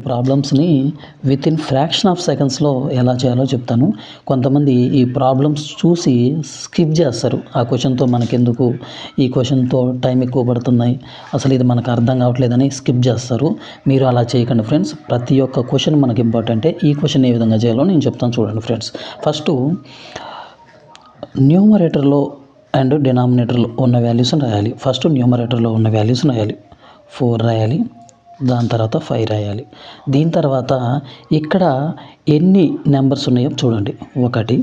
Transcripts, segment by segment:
ప్రాబ్లమ్స్ని with in fraction of సెకండ్స్లో ఎలా చేయాలో చెప్తాను. కొంతమంది ఈ ప్రాబ్లమ్స్ చూసి స్కిప్ చేస్తారు. ఆ క్వశ్చన్తో మనకెందుకు, ఈ క్వశ్చన్తో టైం ఎక్కువ పడుతున్నాయి, అసలు ఇది మనకు అర్థం కావట్లేదని స్కిప్ చేస్తారు. మీరు అలా చేయకండి ఫ్రెండ్స్. ప్రతి ఒక్క క్వశ్చన్ మనకి ఇంపార్టెంటే. ఈ క్వశ్చన్ ఏ విధంగా చేయాలో నేను చెప్తాను చూడండి ఫ్రెండ్స్. ఫస్ట్ న్యూమరేటర్లో అండ్ డినామినేటర్లో ఉన్న వాల్యూస్ని రాయాలి. ఫస్ట్ న్యూమరేటర్లో ఉన్న వాల్యూస్ని రాయాలి. 4 రాయాలి, దాని తర్వాత 5 రాయాలి. దీని తర్వాత ఇక్కడ ఎన్ని నెంబర్స్ ఉన్నాయో చూడండి. 1,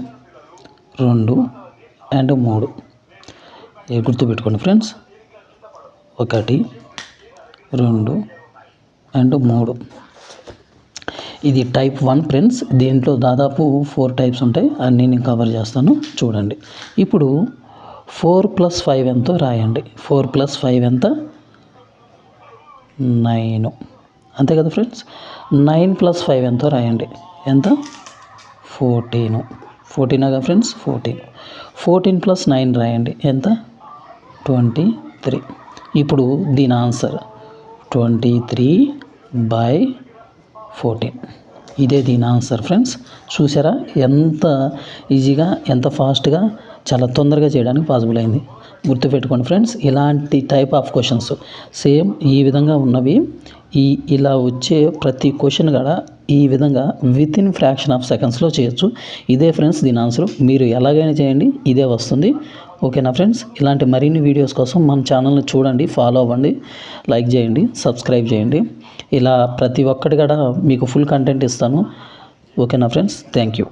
2 అండ్ 3. గుర్తుపెట్టుకోండి ఫ్రెండ్స్. 1, 2 అండ్ 3. ఇది టైప్ 1 ఫ్రెండ్స్. దీంట్లో దాదాపు 4 టైప్స్ ఉంటాయి. అన్నీ నేను కవర్ చేస్తాను చూడండి. ఇప్పుడు 4 + 5 ఎంతో రాయండి. 4 + 5 ఎంత? 9. అంతే కదా ఫ్రెండ్స్. 9 + 5 ఎంతో రాయండి. ఎంత? 14. 14 కదా ఫ్రెండ్స్. 14. 14 + 9 రాయండి. ఎంత? 23. ఇప్పుడు దీని ఆన్సర్ 23/14. ఇదే దీని ఆన్సర్ ఫ్రెండ్స్. చూసారా ఎంత ఈజీగా, ఎంత ఫాస్ట్గా, చాలా తొందరగా చేయడానికి పాసిబుల్ అయింది. గుర్తుపెట్టుకోండి ఫ్రెండ్స్. ఇలాంటి టైప్ ఆఫ్ క్వశ్చన్స్ సేమ్ ఈ విధంగా ఉన్నవి ఇలా వచ్చే ప్రతి క్వశ్చన్ కూడా ఈ విధంగా విత్ ఇన్ ఫ్రాక్షన్ ఆఫ్ సెకండ్స్లో చేయొచ్చు. ఇదే ఫ్రెండ్స్ దీని ఆన్సర్. మీరు ఎలాగైనా చేయండి, ఇదే వస్తుంది. ఓకేనా ఫ్రెండ్స్. ఇలాంటి మరిన్ని వీడియోస్ కోసం మన ఛానల్ని చూడండి, ఫాలో అవ్వండి, లైక్ చేయండి, సబ్స్క్రైబ్ చేయండి. ఇలా ప్రతి ఒక్కటి కూడా మీకు ఫుల్ కంటెంట్ ఇస్తాను. ఓకేనా ఫ్రెండ్స్. Thank you.